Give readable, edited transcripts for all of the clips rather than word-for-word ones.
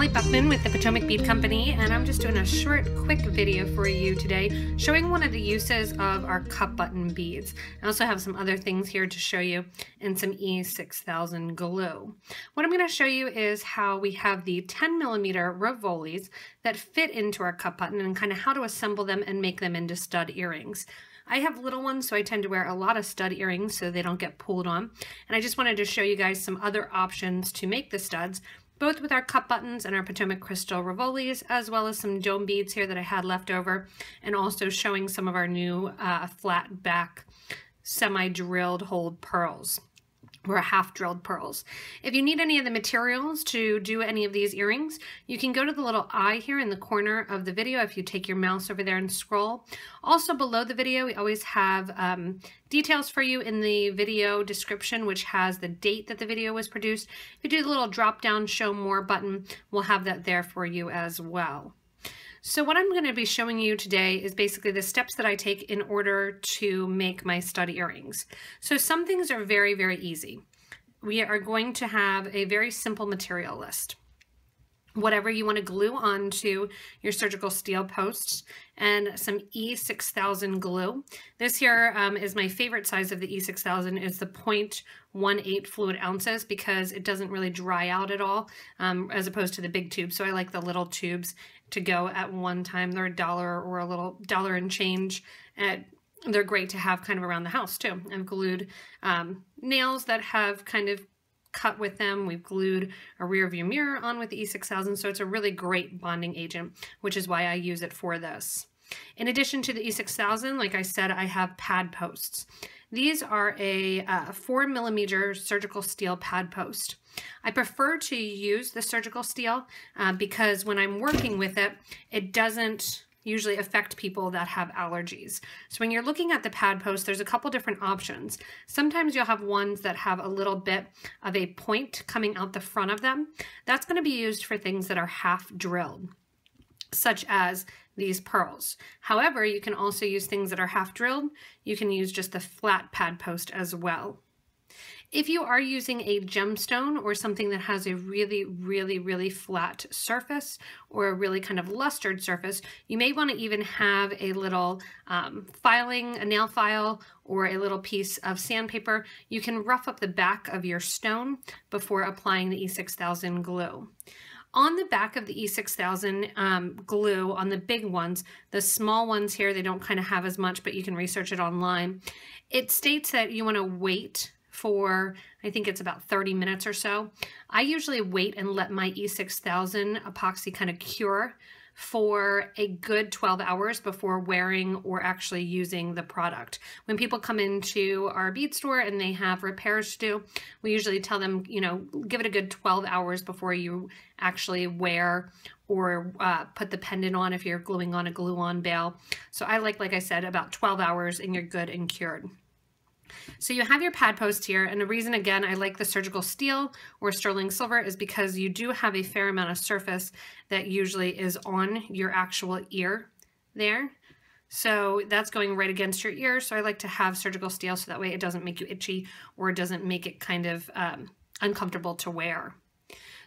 Allie with the Potomac Bead Company, and I'm just doing a short, quick video for you today showing one of the uses of our cup button beads. I also have some other things here to show you and some E6000 glue. What I'm going to show you is how we have the 10mm Rivolis that fit into our cup button and kind of how to assemble them and make them into stud earrings. I have little ones, so I tend to wear a lot of stud earrings so they don't get pulled on. And I just wanted to show you guys some other options to make the studs, both with our cup buttons and our Potomac Crystal Rivolis, as well as some dome beads here that I had left over, and also showing some of our new flat back semi-drilled hold pearls, or half-drilled pearls. If you need any of the materials to do any of these earrings, you can go to the little eye here in the corner of the video if you take your mouse over there and scroll. Also below the video, we always have details for you in the video description, which has the date that the video was produced. If you do the little drop-down show more button, we'll have that there for you as well. So what I'm going to be showing you today is basically the steps that I take in order to make my stud earrings. So some things are very, very easy. We are going to have a very simple material list. Whatever you want to glue onto your surgical steel posts, and some E6000 glue. This here is my favorite size of the E6000. Is the 0.18 fluid ounces because it doesn't really dry out at all, as opposed to the big tubes. So I like the little tubes to go at one time. They're $1 or a little $1 and change. They're great to have kind of around the house too. I've glued nails that have kind of cut with them. We've glued a rear view mirror on with the E6000, so it's a really great bonding agent, which is why I use it for this. In addition to the E6000, like I said, I have pad posts. These are a 4mm surgical steel pad post. I prefer to use the surgical steel because when I'm working with it, it doesn't usually affect people that have allergies. So when you're looking at the pad post, there's a couple different options. Sometimes you'll have ones that have a little bit of a point coming out the front of them. That's going to be used for things that are half drilled, such as these pearls. However, you can also use things that are half drilled. You can use just the flat pad post as well. If you are using a gemstone or something that has a really, really, really flat surface or a really kind of lustered surface, you may want to even have a little filing, a nail file, or a little piece of sandpaper. You can rough up the back of your stone before applying the E6000 glue. On the back of the E6000 glue, on the big ones, the small ones here, they don't kind of have as much, but you can research it online. It states that you want to wait for, I think it's about 30 minutes or so. I usually wait and let my E6000 epoxy kind of cure for a good 12 hours before wearing or actually using the product. When people come into our bead store and they have repairs to do, we usually tell them, you know, give it a good 12 hours before you actually wear or put the pendant on if you're gluing on a glue-on bail. So I like I said, about 12 hours and you're good and cured. So you have your pad post here, and the reason, again, I like the surgical steel or sterling silver is because you do have a fair amount of surface that usually is on your actual ear there. So that's going right against your ear, so I like to have surgical steel so that way it doesn't make you itchy or it doesn't make it kind of uncomfortable to wear.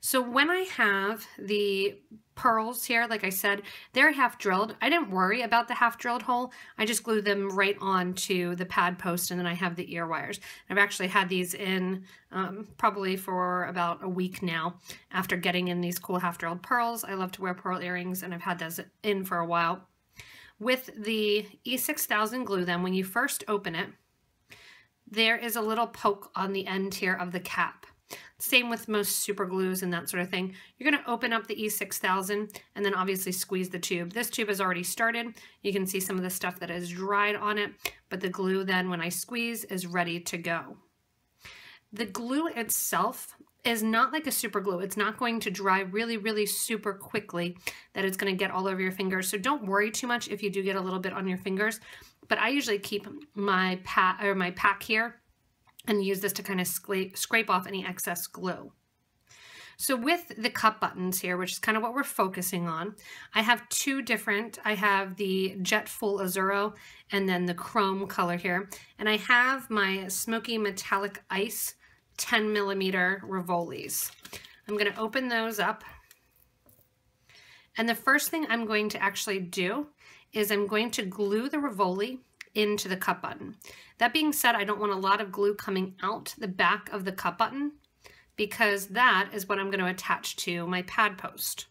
So when I have the pearls here, like I said, they're half drilled. I didn't worry about the half drilled hole. I just glued them right onto the pad post, and then I have the ear wires. I've actually had these in probably for about a week now after getting in these cool half drilled pearls. I love to wear pearl earrings, and I've had those in for a while. With the E6000 glue, then, when you first open it, there is a little poke on the end here of the cap. Same with most super glues and that sort of thing. You're going to open up the E6000 and then obviously squeeze the tube. This tube has already started. You can see some of the stuff that is dried on it, but the glue then, when I squeeze, is ready to go. The glue itself is not like a super glue. It's not going to dry really, really super quickly that it's going to get all over your fingers. So don't worry too much if you do get a little bit on your fingers, but I usually keep my pack here and use this to kind of scrape off any excess glue. So with the cup buttons here, which is kind of what we're focusing on, I have two different. I have the Jet Full Azzurro and then the chrome color here. And I have my Smoky Metallic Ice 10mm Rivolis. I'm going to open those up And the first thing I'm going to actually do is I'm going to glue the Rivoli into the cup button. That being said, I don't want a lot of glue coming out the back of the cup button because that is what I'm going to attach to my pad post.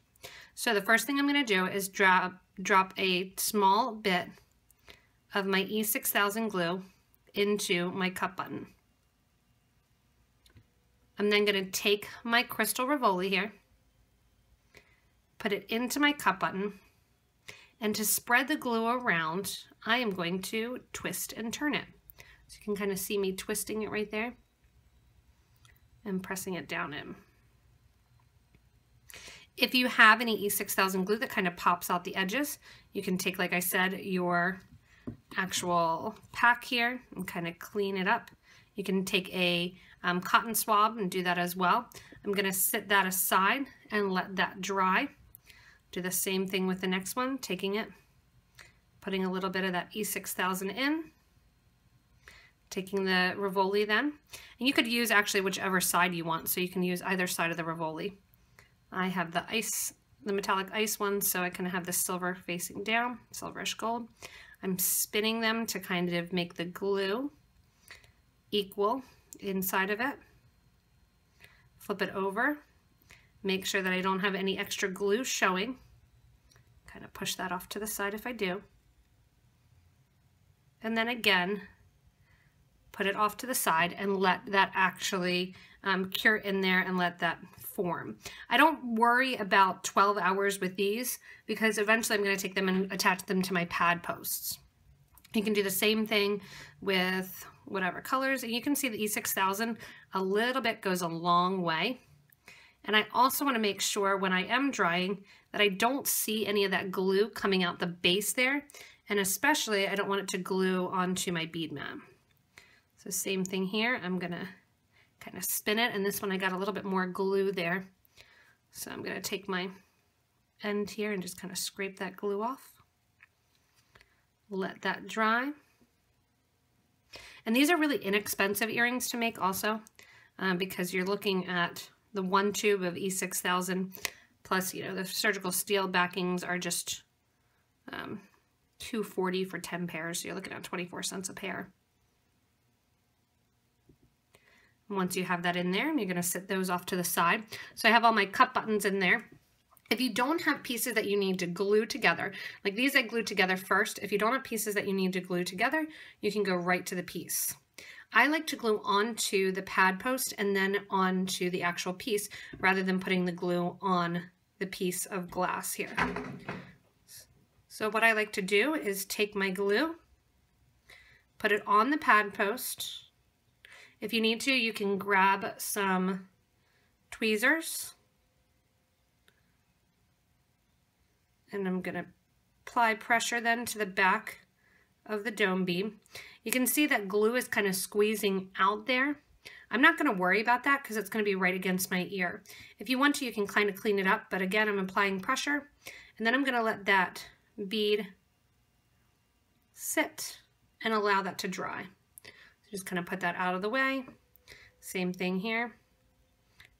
So the first thing I'm going to do is drop a small bit of my E6000 glue into my cup button. I'm then going to take my crystal Rivoli here, put it into my cup button, and to spread the glue around, I am going to twist and turn it. So you can kind of see me twisting it right there and pressing it down in. If you have any E6000 glue that kind of pops out the edges, you can take, like I said, your actual pack here and kind of clean it up. You can take a cotton swab and do that as well. I'm going to sit that aside and let that dry. Do the same thing with the next one, taking it, putting a little bit of that E6000 in, taking the Rivoli then. And you could use actually whichever side you want, so you can use either side of the Rivoli. I have the metallic ice one, so I kind of have the silver facing down, silverish gold. I'm spinning them to kind of make the glue equal inside of it. Flip it over, make sure that I don't have any extra glue showing. Kind of push that off to the side if I do. And then again, put it off to the side and let that actually cure in there and let that form. I don't worry about 12 hours with these because eventually I'm going to take them and attach them to my pad posts. You can do the same thing with whatever colors. And you can see the E6000, a little bit goes a long way. And I also want to make sure when I am drying that I don't see any of that glue coming out the base there. And especially I don't want it to glue onto my bead mat. So same thing here. I'm going to kind of spin it. And this one I got a little bit more glue there. So I'm going to take my end here and just kind of scrape that glue off. Let that dry. And these are really inexpensive earrings to make also because you're looking at the one tube of E6000 plus, you know, the surgical steel backings are just $2.40 for 10 pairs. So you're looking at 24 cents a pair. Once you have that in there, you're going to sit those off to the side. So I have all my cup buttons in there. If you don't have pieces that you need to glue together, like these I glued together first, if you don't have pieces that you need to glue together, you can go right to the piece. I like to glue onto the pad post and then onto the actual piece rather than putting the glue on the piece of glass here. So what I like to do is take my glue, put it on the pad post. If you need to, you can grab some tweezers. And I'm going to apply pressure then to the back of the dome bead. You can see that glue is kind of squeezing out there. I'm not going to worry about that because it's going to be right against my ear. If you want to, you can kind of clean it up, but again, I'm applying pressure. And then I'm going to let that bead sit and allow that to dry. So just kind of put that out of the way. Same thing here.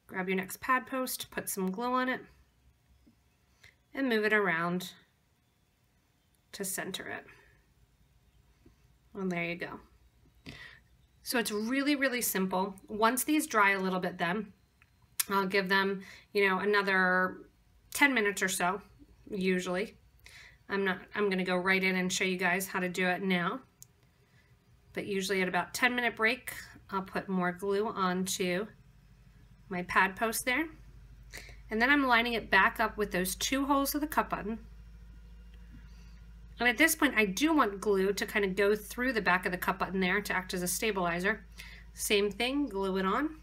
Grab your next pad post, put some glue on it, and move it around to center it. And there you go. So it's really, really simple. Once these dry a little bit then, I'll give them, you know, another 10 minutes or so, usually. I'm gonna go right in and show you guys how to do it now. But usually at about 10-minute break, I'll put more glue onto my pad post there. And then I'm lining it back up with those two holes of the cup button. And at this point, I do want glue to kind of go through the back of the cup button there to act as a stabilizer. Same thing, glue it on.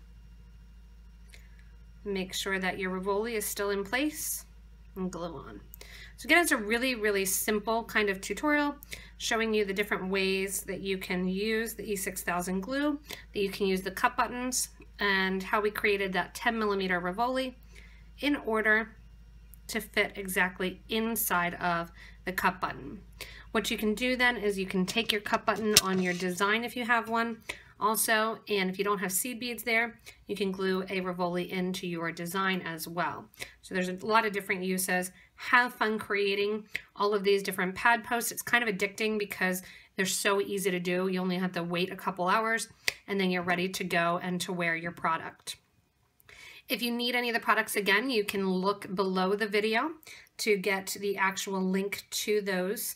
Make sure that your Rivoli is still in place and glue on. So again, it's a really, really simple kind of tutorial showing you the different ways that you can use the E6000 glue, that you can use the cup buttons, and how we created that 10mm Rivoli in order to fit exactly inside of the cup button. What you can do then is you can take your cup button on your design if you have one, also. And if you don't have seed beads there, you can glue a Rivoli into your design as well. So there's a lot of different uses. Have fun creating all of these different pad posts. It's kind of addicting because they're so easy to do. You only have to wait a couple hours and then you're ready to go and to wear your product. If you need any of the products, again, you can look below the video to get the actual link to those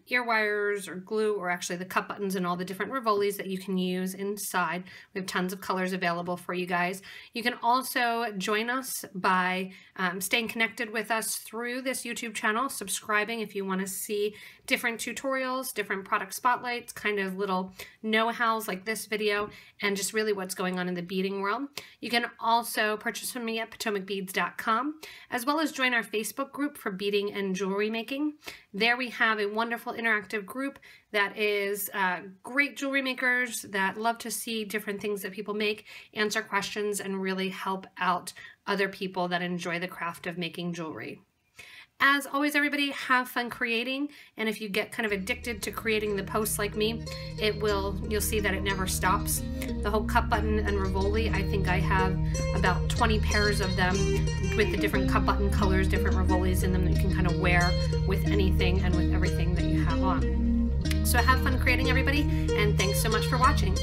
ear wires or glue, or actually the cup buttons and all the different Rivolis that you can use inside. We have tons of colors available for you guys. You can also join us by staying connected with us through this YouTube channel, subscribing if you want to see different tutorials, different product spotlights, kind of little know-hows like this video, and just really what's going on in the beading world. You can also purchase from me at potomacbeads.com, as well as join our Facebook group for beading and jewelry making. There we have a wonderful interactive group that is great jewelry makers that love to see different things that people make, answer questions, and really help out other people that enjoy the craft of making jewelry. As always, everybody, have fun creating, and if you get kind of addicted to creating the posts like me, you'll see that it never stops. The whole cup button and Rivoli, I think I have about 20 pairs of them with the different cup button colors, different Rivolis in them that you can kind of wear with anything and with everything that you have on. So have fun creating, everybody, and thanks so much for watching.